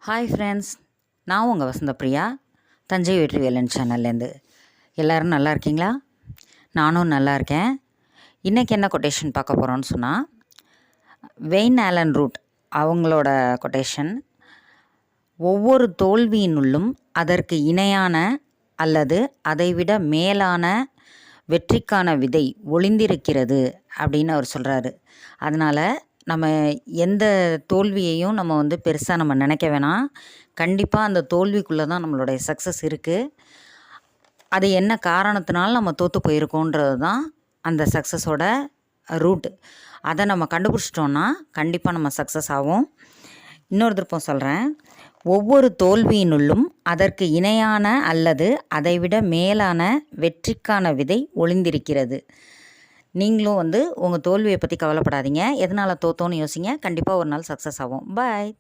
Hi friends, நான் உங்கள் வசந்தப்ரியா, தஞ்சை வெற்றிவேலன் சேனல்லேருந்து. எல்லோரும் நல்லா இருக்கீங்களா? நானும் நல்லா இருக்கேன். இன்றைக்கி என்ன கொட்டேஷன் பார்க்க போகிறோன்னு சொன்னால், வெயின் ஆலன் ரூட் அவங்களோட கொட்டேஷன். ஒவ்வொரு தோல்வியினுள்ளும் அதற்கு இணையான அல்லது அதைவிட மேலான வெற்றிக்கான விதை ஒளிந்திருக்கிறது அப்படின்னு அவர் சொல்கிறாரு. அதனால் நம்ம எந்த தோல்வியையும் நம்ம பெருசாக நினைக்க வேணாம். கண்டிப்பாக அந்த தோல்விக்குள்ளே தான் நம்மளுடைய சக்ஸஸ் இருக்குது. அது என்ன காரணத்தினால நம்ம தோற்று போயிருக்கோன்றது தான் அந்த சக்ஸஸோட ரூட். அதை நம்ம கண்டுபிடிச்சிட்டோன்னா கண்டிப்பாக நம்ம சக்ஸஸ் ஆகும். இன்னொரு திருப்பம் சொல்கிறேன். ஒவ்வொரு தோல்வியினுள்ளும் அதற்கு இணையான அல்லது அதைவிட மேலான வெற்றிக்கான விதை ஒளிந்திருக்கிறது. நீங்களும் உங்கள் தோல்வியை பற்றி கவலைப்படாதீங்க. எதனால் தோற்றோன்னு யோசிங்க. கண்டிப்பாக ஒரு நாள் சக்ஸஸ் ஆகும். பாய்.